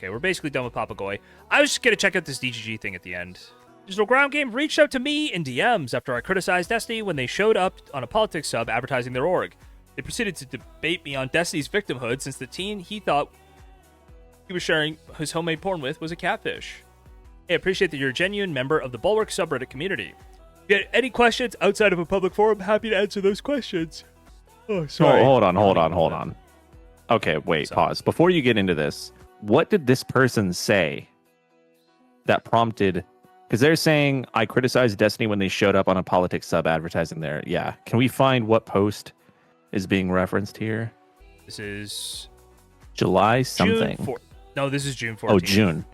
Okay, we're basically done with Papagoy. I was just going to check out this DGG thing at the end. Digital Ground Game reached out to me in DMs after I criticized Destiny when they showed up on a politics sub advertising their org. They proceeded to debate me on Destiny's victimhood since the teen he thought he was sharing his homemade porn with was a catfish. Hey, I appreciate that you're a genuine member of the Bulwark subreddit community. If you had any questions outside of a public forum, happy to answer those questions. Oh, sorry. Hold on. Okay, wait, pause. Before you get into this, what did this person say that prompted... Because they're saying, I criticized Destiny when they showed up on a politics sub advertising there. Yeah. Can we find what post is being referenced here? This is... July something. No, this is June 14th. Oh, June.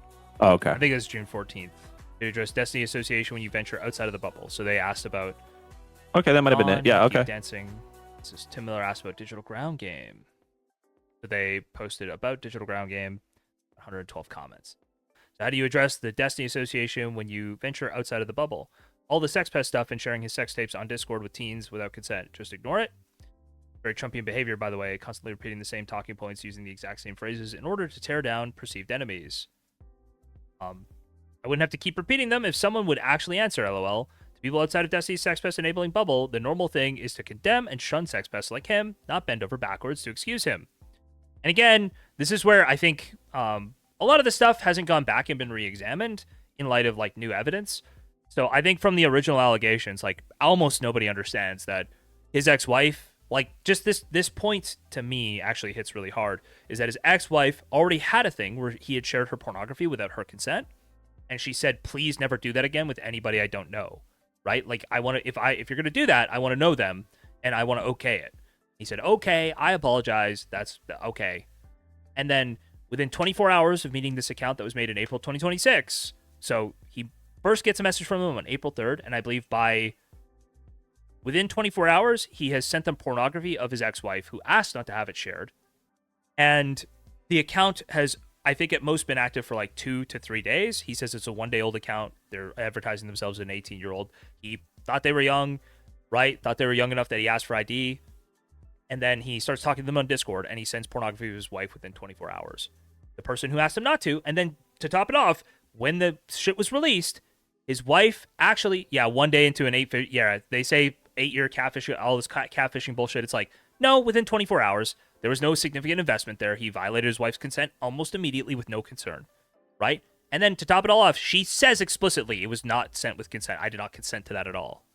Oh, okay. I think it's June 14th. They address Destiny Association when you venture outside of the bubble. So they asked about... Okay, that might have been it. Yeah, okay. Dancing. This is Tim Miller asked about Digital Ground Game. So they posted about Digital Ground Game, 112 comments. So how do you address the Destiny Association when you venture outside of the bubble? All the sex pest stuff and sharing his sex tapes on Discord with teens without consent. Just ignore it. Very Trumpian behavior, by the way, constantly repeating the same talking points using the exact same phrases in order to tear down perceived enemies. I wouldn't have to keep repeating them if someone would actually answer, lol. To people outside of Destiny's sex pest enabling bubble, the normal thing is to condemn and shun sex pests like him, not bend over backwards to excuse him. And again, this is where I think a lot of the stuff hasn't gone back and been re-examined in light of like new evidence. So I think from the original allegations, like almost nobody understands that his ex-wife, like just this point to me actually hits really hard, is that his ex-wife already had a thing where he had shared her pornography without her consent. And she said, please never do that again with anybody I don't know. Right? Like I want to, if you're going to do that, I want to know them and I want to okay it. He said, okay, I apologize. That's okay. And then within 24 hours of meeting this account that was made in April 2026, so he first gets a message from him on April 3rd, and I believe within 24 hours, he has sent them pornography of his ex-wife who asked not to have it shared. And the account has, I think, at most been active for like 2 to 3 days. He says it's a one-day-old account. They're advertising themselves as an 18-year-old. He thought they were young, right? Thought they were young enough that he asked for ID. And then he starts talking to them on Discord, and he sends pornography of his wife within 24 hours. The person who asked him not to, and then to top it off, when the shit was released, his wife actually, one day into an they say 8-year catfish, all this catfishing bullshit. It's like, no, within 24 hours, there was no significant investment there. He violated his wife's consent almost immediately with no concern, right? And then to top it all off, she says explicitly it was not sent with consent. I did not consent to that at all.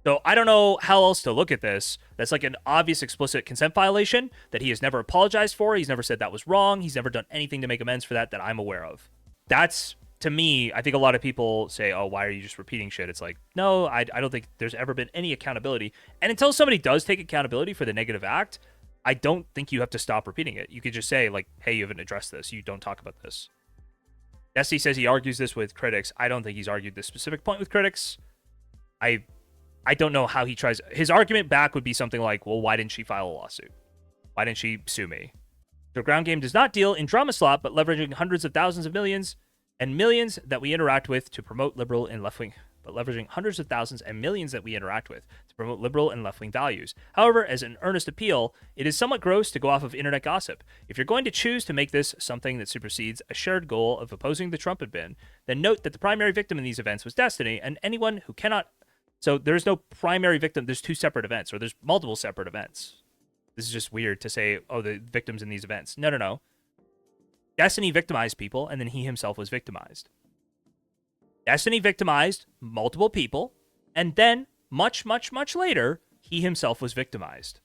So I don't know how else to look at this. That's like an obvious explicit consent violation that he has never apologized for. He's never said that was wrong. He's never done anything to make amends for that I'm aware of. That's, to me, I think a lot of people say, oh, why are you just repeating shit? It's like, no, I don't think there's ever been any accountability. And until somebody does take accountability for the negative act, I don't think you have to stop repeating it. You could just say, like, hey, you haven't addressed this. You don't talk about this. Destiny says he argues this with critics. I don't think he's argued this specific point with critics. I don't know how he tries. His argument back would be something like, well, why didn't she file a lawsuit? Why didn't she sue me? The ground game does not deal in drama slop, but leveraging hundreds of thousands of millions and millions that we interact with to promote liberal and left-wing, but leveraging hundreds of thousands and millions that we interact with to promote liberal and left-wing values. However, as an earnest appeal, it is somewhat gross to go off of internet gossip. If you're going to choose to make this something that supersedes a shared goal of opposing the Trump bin, then note that the primary victim in these events was Destiny, and anyone who cannot... So there's no primary victim. There's 2 separate events, or there's multiple separate events. This is just weird to say, oh, the victims in these events. No. Destiny victimized people, and then he himself was victimized. Destiny victimized multiple people, and then much, much, much later, he himself was victimized.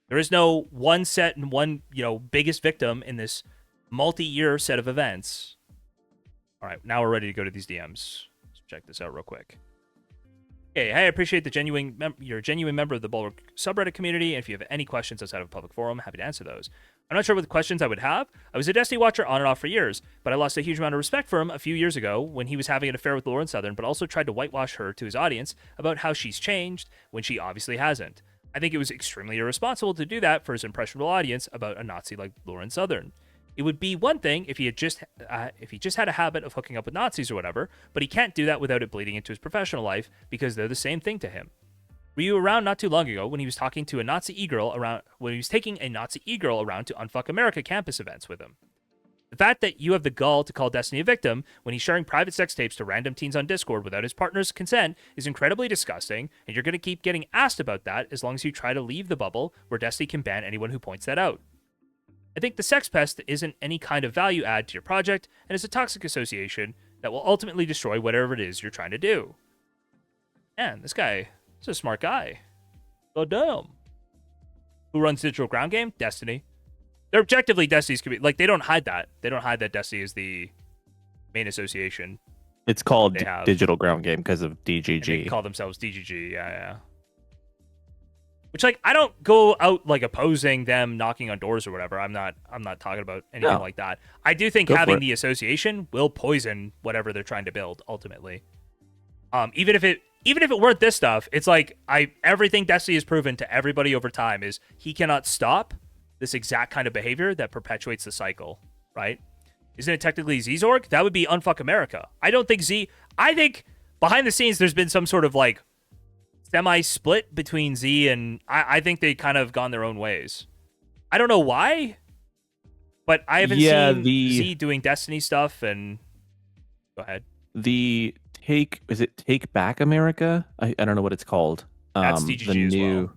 There is no one set and one, biggest victim in this multi-year set of events. All right, now we're ready to go to these DMs. Let's check this out real quick. Hey, I appreciate you're a genuine member of the Bulwark subreddit community, and if you have any questions outside of a public forum, happy to answer those. I'm not sure what questions I would have. I was a Destiny watcher on and off for years, but I lost a huge amount of respect for him a few years ago when he was having an affair with Lauren Southern, but also tried to whitewash her to his audience about how she's changed when she obviously hasn't. I think it was extremely irresponsible to do that for his impressionable audience about a Nazi like Lauren Southern. It would be one thing if he just had a habit of hooking up with Nazis or whatever, but he can't do that without it bleeding into his professional life because they're the same thing to him. Were you around not too long ago when he was talking to a Nazi e-girl around when he was taking a Nazi e-girl around to Unfuck America campus events with him? The fact that you have the gall to call Destiny a victim when he's sharing private sex tapes to random teens on Discord without his partner's consent is incredibly disgusting, and you're going to keep getting asked about that as long as you try to leave the bubble where Destiny can ban anyone who points that out. I think the sex pest isn't any kind of value add to your project and is a toxic association that will ultimately destroy whatever it is you're trying to do. Man, this guy is a smart guy. God damn. Who runs Digital Ground Game? Destiny. They're objectively Destiny's community. Like, they don't hide that. They don't hide that Destiny is the main association. It's called Digital Ground Game because of DGG. And they call themselves DGG. Yeah. Which, like, I don't go out like opposing them knocking on doors or whatever. I'm not talking about anything like that. I do think having the association will poison whatever they're trying to build ultimately. Even if it weren't this stuff, it's like everything Destiny has proven to everybody over time is he cannot stop this exact kind of behavior that perpetuates the cycle, right? Isn't it technically Z's.org? That would be Unfuck America. I think behind the scenes there's been some sort of like semi-split between Z and I think they kind of gone their own ways. I don't know why, but I haven't seen Z doing Destiny stuff and go ahead. Is it Take Back America? I don't know what it's called. That's DGG as well.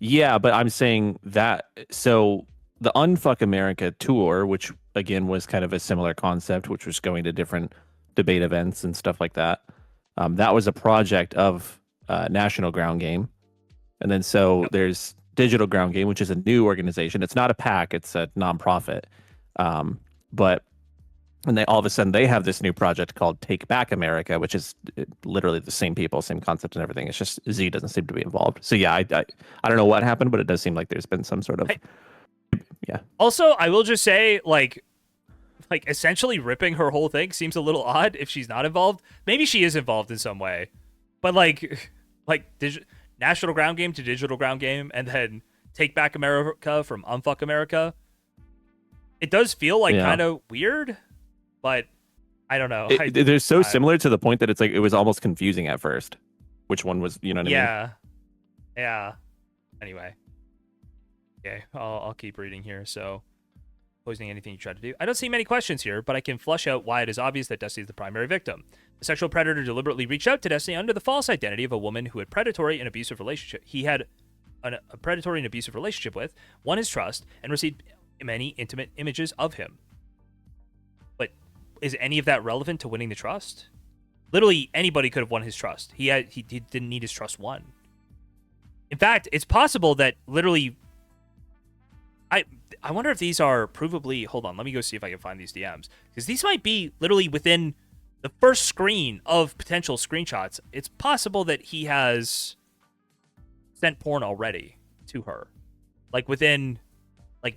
Yeah, but I'm saying that, so the Unfuck America tour, which again was kind of a similar concept, which was going to different debate events and stuff like that. That was a project of National Ground Game. And then there's Digital Ground Game, which is a new organization. It's not a PAC, it's a nonprofit. And they all of a sudden they have this new project called Take Back America, which is literally the same people, same concept and everything. It's just Z doesn't seem to be involved. So yeah, I don't know what happened, but it does seem like there's been some sort of Also, I will just say, like essentially ripping her whole thing seems a little odd if she's not involved. Maybe she is involved in some way, but National Ground Game to Digital Ground Game, and then Take Back America from Unfuck America. It does feel like kind of weird. But I don't know. They're so similar to the point that it's like it was almost confusing at first. Which one was, you know what I mean? Yeah. Anyway. Okay, I'll keep reading here. So, posing anything you try to do. I don't see many questions here, but I can flush out why it is obvious that Destiny is the primary victim. The sexual predator deliberately reached out to Destiny under the false identity of a woman who had predatory and abusive relationship. He had a predatory and abusive relationship with, won his trust, and received many intimate images of him. Is any of that relevant to winning the trust? Literally anybody could have won his trust. He didn't need his trust won. In fact, it's possible that literally I wonder if these are provably, hold on, let me go see if I can find these DMs. Because these might be literally within the first screen of potential screenshots. It's possible that he has sent porn already to her. Like within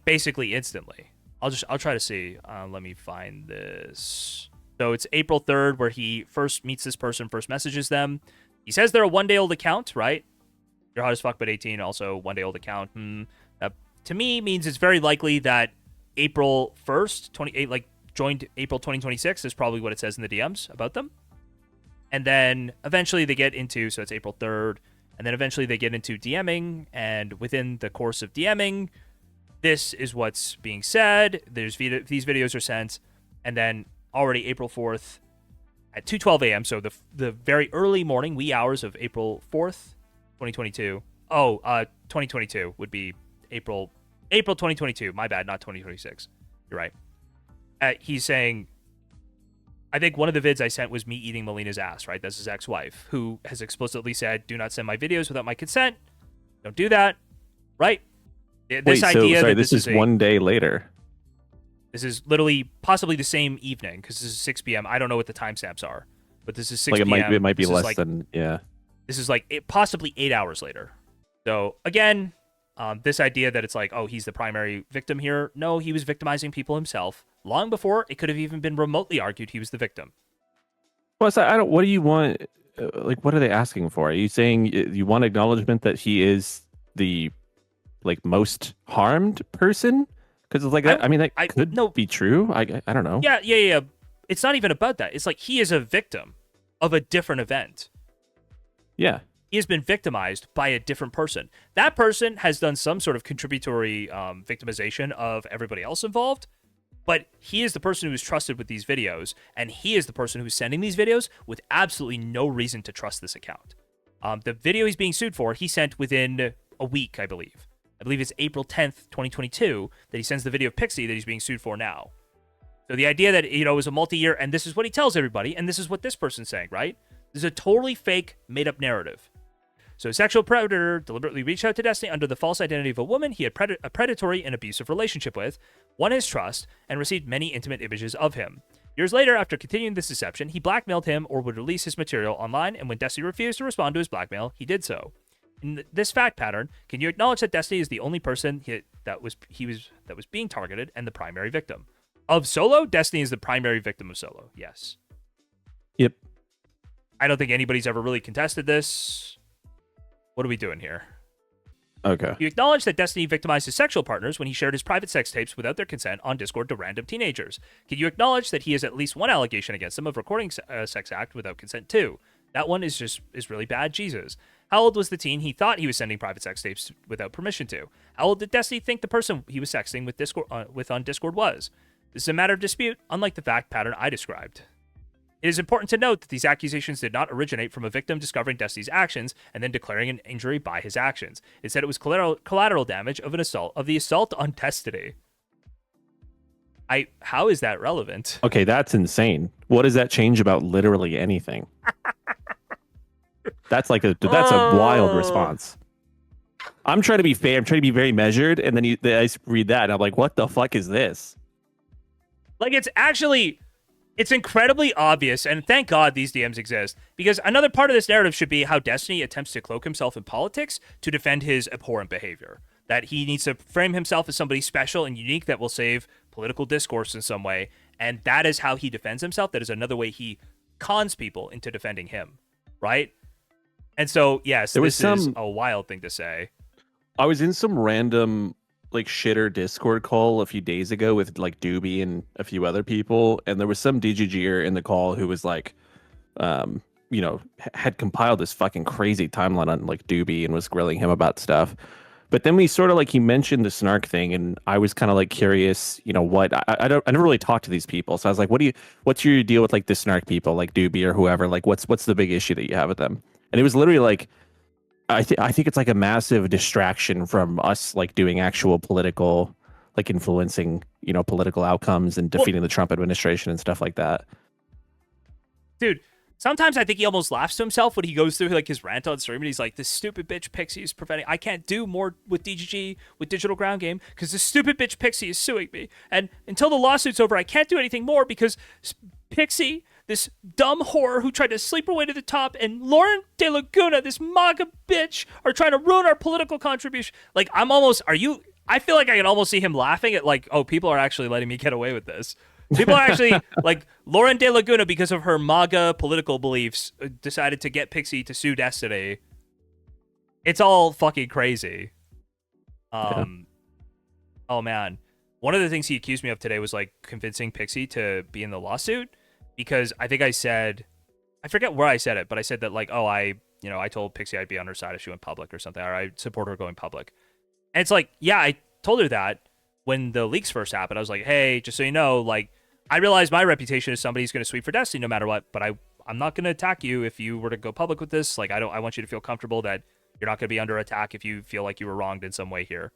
basically instantly. I'll try to see. Let me find this. So it's April 3rd where he first meets this person, first messages them. He says they're a one-day-old account, right? You're hot as fuck, but 18, also one-day-old account. That, to me, means it's very likely that April 1st, 28, joined April 2026 is probably what it says in the DMs about them. And then eventually they get into, so it's April 3rd, and then eventually they get into DMing, and within the course of DMing, this is what's being said. These videos are sent, and then already April 4th at 2:12 a.m. So the very early morning, wee hours of April 4th, 2022. 2022 would be April 2022. My bad, not 2026. You're right. He's saying, I think one of the vids I sent was me eating Melina's ass, right? That's his ex-wife, who has explicitly said, do not send my videos without my consent. Don't do that, right? This is 1 day later. This is literally possibly the same evening because this is 6 p.m. I don't know what the timestamps are, but this is 6 p.m. It might be less than, yeah. This is possibly 8 hours later. So again, this idea that it's like, oh, he's the primary victim here. No, he was victimizing people himself long before it could have even been remotely argued he was the victim. Well, so what do you want? What are they asking for? Are you saying you want acknowledgement that he is the most harmed person? Because it's that could be true. I don't know. Yeah. It's not even about that. It's like he is a victim of a different event. Yeah. He has been victimized by a different person. That person has done some sort of contributory victimization of everybody else involved. But he is the person who's trusted with these videos, and he is the person who's sending these videos with absolutely no reason to trust this account. The video he's being sued for, he sent within a week, I believe. I believe it's April 10th, 2022, that he sends the video of Pixie that he's being sued for now. So the idea that, it was a multi-year, and this is what he tells everybody, and this is what this person's saying, right? This is a totally fake, made-up narrative. So a sexual predator deliberately reached out to Destiny under the false identity of a woman he had a predatory and abusive relationship with, won his trust, and received many intimate images of him. Years later, after continuing this deception, he blackmailed him or would release his material online, and when Destiny refused to respond to his blackmail, he did so. In this fact pattern, can you acknowledge that Destiny is the only person that was being targeted and the primary victim? Of Solo, Destiny is the primary victim of Solo, yes. Yep. I don't think anybody's ever really contested this. What are we doing here? Okay. You acknowledge that Destiny victimized his sexual partners when he shared his private sex tapes without their consent on Discord to random teenagers. Can you acknowledge that he has at least one allegation against him of recording a sex act without consent too? That one is really bad. Jesus. How old was the teen he thought he was sending private sex tapes without permission to? How old did Destiny think the person he was sexting with on Discord was? This is a matter of dispute, unlike the fact pattern I described. It is important to note that these accusations did not originate from a victim discovering Destiny's actions and then declaring an injury by his actions. Instead, it was collateral damage of the assault on Destiny. How is that relevant? Okay, that's insane. What does that change about literally anything? That's a wild response. I'm trying to be fair. I'm trying to be very measured, and then I read that, and I'm like, what the fuck is this? It's incredibly obvious, and thank God these DMs exist, because another part of this narrative should be how Destiny attempts to cloak himself in politics to defend his abhorrent behavior. That he needs to frame himself as somebody special and unique that will save political discourse in some way, and that is how he defends himself. That is another way he cons people into defending him, right? And so, yes, this is a wild thing to say. I was in some random shitter Discord call a few days ago with Doobie and a few other people, and there was some DGGer in the call who was had compiled this fucking crazy timeline on Doobie and was grilling him about stuff. But then we sort of he mentioned the snark thing, and I was kind of curious, what I never really talked to these people, so I was like, what's your deal with the snark people, Doobie or whoever, what's the big issue that you have with them? And it was literally I think it's a massive distraction from us doing actual political influencing political outcomes and defeating the Trump administration and stuff like that. Dude, sometimes I think he almost laughs to himself when he goes through his rant on stream and he's like, this stupid bitch Pixie is preventing, I can't do more with DGG, with Digital Ground Game, because this stupid bitch Pixie is suing me, and until the lawsuit's over I can't do anything more because Pixie, this dumb whore who tried to sleep her way to the top, and Lauren De Laguna, this MAGA bitch, are trying to ruin our political contribution. I feel like I can almost see him laughing at oh, people are actually letting me get away with this. People are actually, Lauren De Laguna, because of her MAGA political beliefs, decided to get Pixie to sue Destiny. It's all fucking crazy. Oh man. One of the things he accused me of today was convincing Pixie to be in the lawsuit. Because I think I forget where I said it, but I said that I told Pixie I'd be on her side if she went public or something, or I support her going public. And it's yeah, I told her that when the leaks first happened. I was like, hey, just so you know, I realize my reputation is somebody who's going to sweep for Destiny no matter what, but I'm not going to attack you if you were to go public with this. I want you to feel comfortable that you're not going to be under attack if you feel like you were wronged in some way here.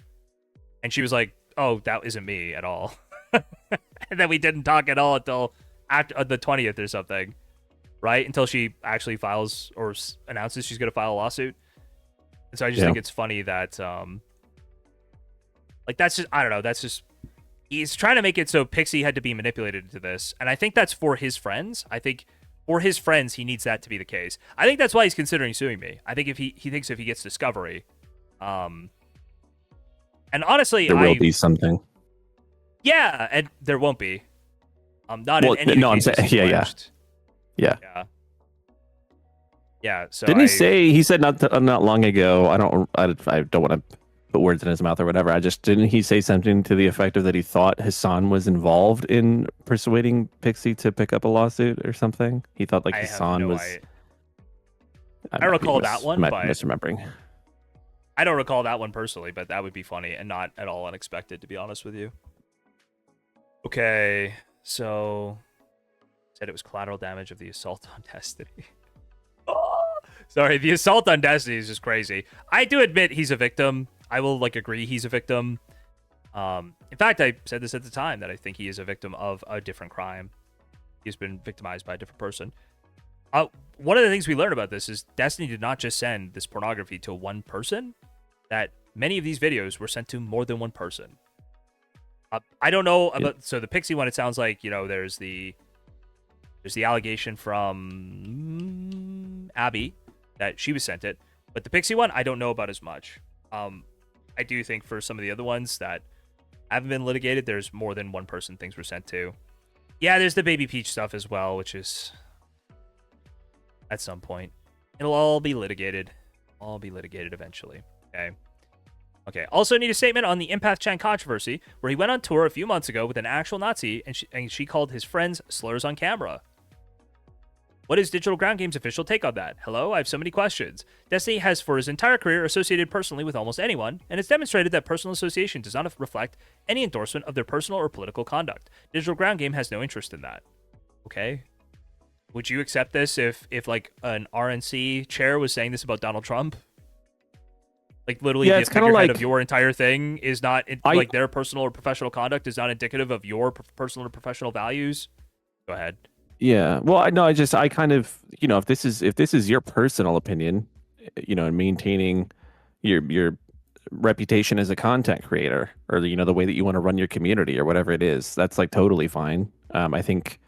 And she was like, oh, that isn't me at all. And then we didn't talk at all until after the 20th or something, right? Until she actually files or announces she's going to file a lawsuit. And so I just think it's funny that, that's just, I don't know, that's just, he's trying to make it so Pixie had to be manipulated into this. And I think that's for his friends. I think for his friends, he needs that to be the case. I think that's why he's considering suing me. I think if he thinks if he gets discovery, and honestly, there will be something. Yeah, and there won't be. Not in any no, I'm saying, yeah. So didn't he say? He said not long ago. I don't want to put words in his mouth or whatever. Didn't he say something to the effect of that he thought Hassan was involved in persuading Pixie to pick up a lawsuit or something? He thought Hassan was. I recall that one, but misremembering. I don't recall that one personally, but that would be funny and not at all unexpected, to be honest with you. Okay, so said it was collateral damage of the assault on Destiny. Sorry, the assault on Destiny is just crazy. I do admit he's a victim. I will agree he's a victim. In fact, I said this at the time that I think he is a victim of a different crime. He's been victimized by a different person. One of the things we learned about this is Destiny did not just send this pornography to one person. That many of these videos were sent to more than one person. I don't know about so the Pixie one. It sounds like there's the allegation from Abby that she was sent it, but the Pixie one I don't know about as much. I do think for some of the other ones that haven't been litigated, there's more than one person things were sent to. Yeah, there's the Baby Peach stuff as well, which is at some point it'll all be litigated. All be litigated eventually. Okay. Also need a statement on the Empath Chan controversy, where he went on tour a few months ago with an actual Nazi, and she called his friends slurs on camera. What is Digital Ground Game's official take on that? Hello, I have so many questions. Destiny has for his entire career associated personally with almost anyone, and it's demonstrated that personal association does not reflect any endorsement of their personal or political conduct. Digital Ground Game has no interest in that. Okay. Would you accept this if like an RNC chair was saying this about Donald Trump? Like literally, Yeah, the it's kind of figurehead like of your entire thing is not like their personal or professional conduct is not indicative of your personal or professional values. Go ahead. Yeah. Well, I kind of, if this is your personal opinion, and maintaining your reputation as a content creator, or the way that you want to run your community or whatever it is, that's like totally fine. I think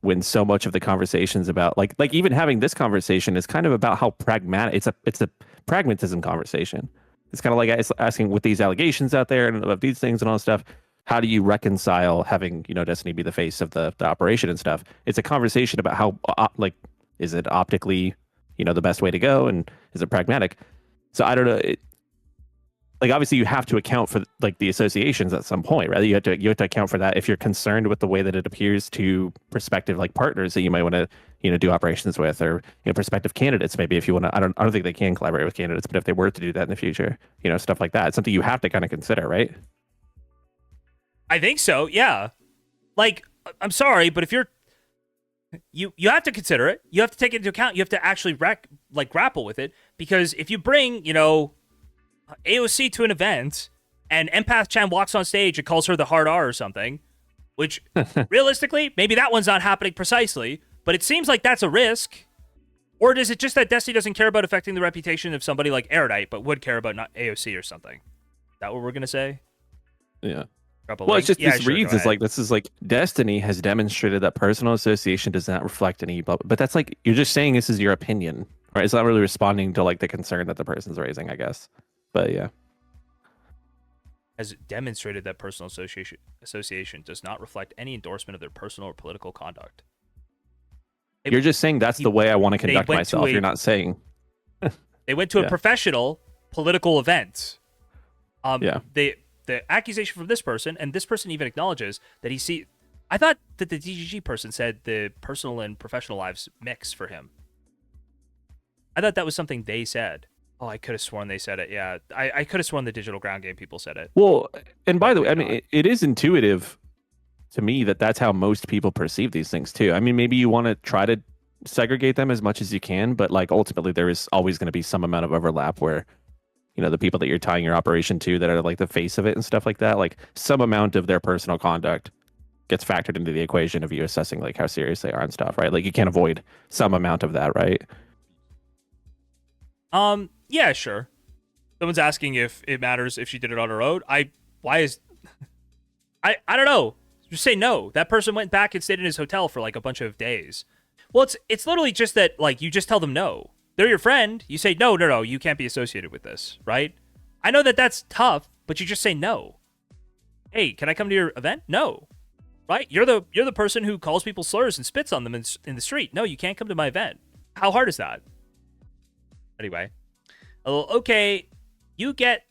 when so much of the conversations about like even having this conversation is kind of about how pragmatic it's a pragmatism conversation. It's kind of like asking with these allegations out there and of these things and all this stuff, how do you reconcile having Destiny be the face of the operation and stuff? It's a conversation about how is it optically the best way to go, and is it pragmatic? So I don't know. Like obviously you have to account for like the associations at some point, right? You have to account for that if you're concerned with the way that it appears to prospective like partners that you might want to do operations with, or prospective candidates maybe if you want to. I don't think they can collaborate with candidates, but if they were to do that in the future, stuff like that, it's something you have to kind of consider, right? I think so. Yeah. Like, I'm sorry, but if you have to consider it. You have to take it into account. You have to actually grapple with it, because if you bring AOC to an event and Empath Chan walks on stage and calls her the hard R or something, which realistically, maybe that one's not happening precisely, but it seems like that's a risk. Or is it just that Destiny doesn't care about affecting the reputation of somebody like Erudite, but would care about not AOC or something? Is that what we're going to say? Yeah. Well, it's just this is like Destiny has demonstrated that personal association does not reflect any, but that's like you're just saying this is your opinion, right? It's not really responding to like the concern that the person's raising, I guess. But yeah, has demonstrated that personal association does not reflect any endorsement of their personal or political conduct. You're just saying that's the way I want to conduct myself. You're not saying they went to a professional political event. Yeah. The accusation from this person, and this person even acknowledges that I thought that the DGG person said the personal and professional lives mix for him. I thought that was something they said. Oh, I could have sworn they said it. Yeah, I could have sworn the Digital Ground Game people said it. Well, and by the way, I mean, it is intuitive to me that that's how most people perceive these things too. I mean, maybe you want to try to segregate them as much as you can, but like ultimately there is always going to be some amount of overlap where the people that you're tying your operation to that are like the face of it and stuff like that, like some amount of their personal conduct gets factored into the equation of you assessing like how serious they are and stuff, right? Like you can't avoid some amount of that, right? Yeah, sure. Someone's asking if it matters if she did it on her own. I don't know. Just say no. That person went back and stayed in his hotel for like a bunch of days. Well, it's literally just that like you just tell them no. They're your friend. You say no, you can't be associated with this, right? I know that that's tough, but you just say no. Hey, can I come to your event? No. Right? You're the person who calls people slurs and spits on them in the street. No, you can't come to my event. How hard is that? Anyway, okay, you get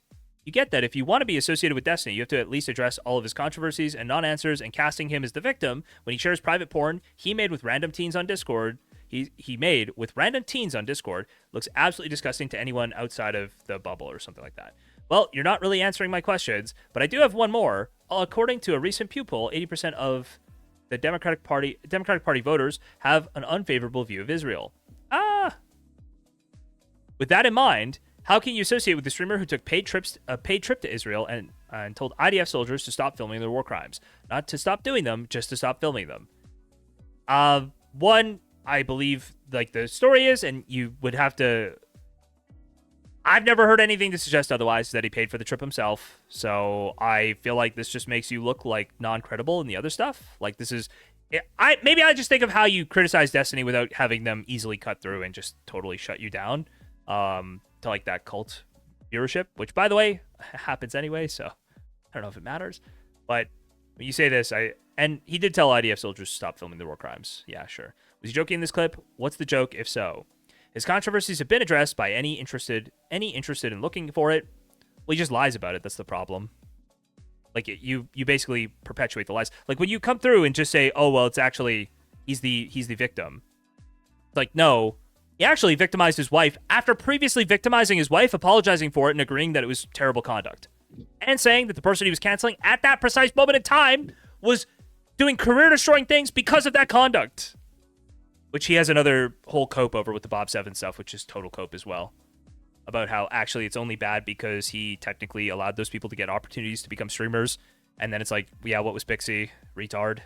that if you want to be associated with Destiny, you have to at least address all of his controversies and non-answers, and casting him as the victim when he shares private porn he made with random teens on Discord. He made with random teens on Discord looks absolutely disgusting to anyone outside of the bubble or something like that. Well, you're not really answering my questions, but I do have one more. According to a recent Pew poll, 80% of the Democratic Party voters have an unfavorable view of Israel. With that in mind, how can you associate with the streamer who took a paid trip to Israel and told IDF soldiers to stop filming their war crimes? Not to stop doing them, just to stop filming them. One, I believe like the story is, and you would have to. I've never heard anything to suggest otherwise, that he paid for the trip himself. So I feel like this just makes you look like non-credible in the other stuff. Like this is, maybe I just think of how you criticize Destiny without having them easily cut through and just totally shut you down. To like that cult viewership, which by the way happens anyway. So I don't know if it matters, but when you say this, and he did tell IDF soldiers to stop filming the war crimes. Yeah, sure. Was he joking in this clip? What's the joke? If so, his controversies have been addressed by any interested in looking for it. Well, he just lies about it. That's the problem. Like you basically perpetuate the lies. Like when you come through and just say, "Oh well, it's actually he's the victim." It's like no, he actually victimized his wife after previously victimizing his wife, apologizing for it, and agreeing that it was terrible conduct, and saying that the person he was canceling at that precise moment in time was doing career-destroying things because of that conduct. Which he has another whole cope over with the Bob 7 stuff, which is total cope as well. About how actually it's only bad because he technically allowed those people to get opportunities to become streamers. And then it's like, yeah, what was Pixie? Retard.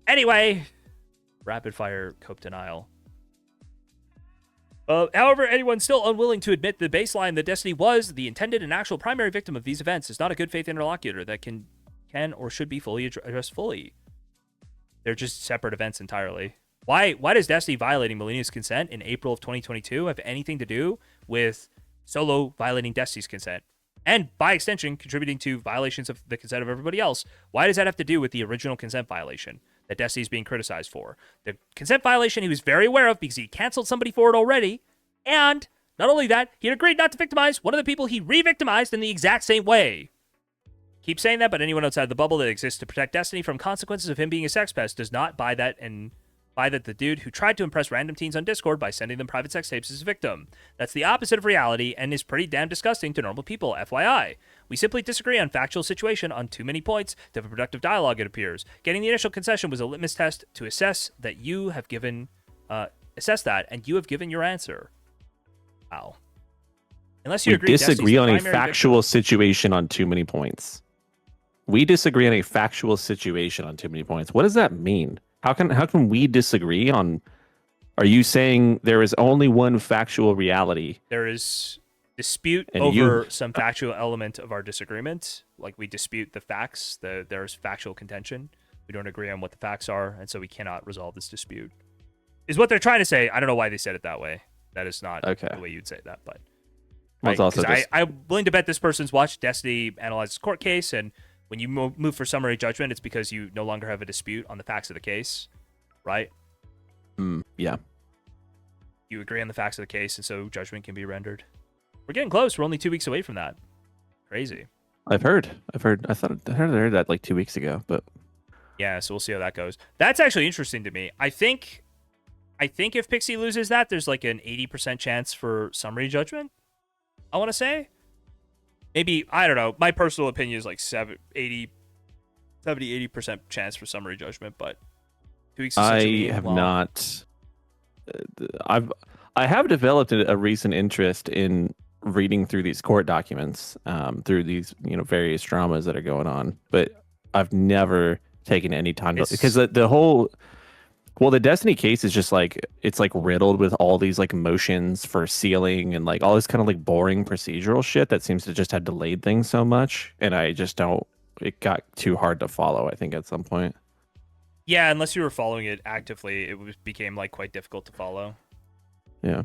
Anyway, rapid fire cope denial. However, anyone still unwilling to admit the baseline that Destiny was the intended and actual primary victim of these events is not a good faith interlocutor that can or should be fully addressed fully. They're just separate events entirely. Why does Destiny violating Melina's consent in April of 2022 have anything to do with Solo violating Destiny's consent? And by extension, contributing to violations of the consent of everybody else. Why does that have to do with the original consent violation that Destiny's being criticized for? The consent violation he was very aware of because he canceled somebody for it already. And not only that, he had agreed not to victimize one of the people he re-victimized in the exact same way. Keep saying that, but anyone outside the bubble that exists to protect Destiny from consequences of him being a sex pest does not buy that, and buy that the dude who tried to impress random teens on Discord by sending them private sex tapes is a victim. That's the opposite of reality and is pretty damn disgusting to normal people, FYI. We simply disagree on factual situation on too many points to have a productive dialogue, it appears. Getting the initial concession was a litmus test to assess that you have given, and you have given your answer. Wow. Unless you agree, disagree on a factual situation on too many points. We disagree on a factual situation on too many points. What does that mean? How can we disagree on? Are you saying there is only one factual reality? There is dispute over some factual element of our disagreement. Like we dispute the facts. There's factual contention. We don't agree on what the facts are, and so we cannot resolve this dispute. Is what they're trying to say. I don't know why they said it that way. That is not the way you'd say that, but right? Also I'm willing to bet this person's watched Destiny analyze this court case, and when you move for summary judgment, it's because you no longer have a dispute on the facts of the case, right? Yeah. You agree on the facts of the case, and so judgment can be rendered. We're getting close. We're only 2 weeks away from that. Crazy. I've heard. I heard that like 2 weeks ago, but yeah. So we'll see how that goes. That's actually interesting to me. I think if Pixie loses that, there's like an 80% chance for summary judgment. I want to say. Maybe, I don't know. My personal opinion is like 70-80% chance for summary judgment, but 2 weeks is such a have not. I have developed a recent interest in reading through these court documents, through these various dramas that are going on, but I've never taken any time because the whole. Well, the Destiny case is just like it's like riddled with all these like motions for sealing and like all this kind of like boring procedural shit that seems to just have delayed things so much, and I just don't. It got too hard to follow, I think, at some point. Yeah, unless you were following it actively, it became like quite difficult to follow. Yeah.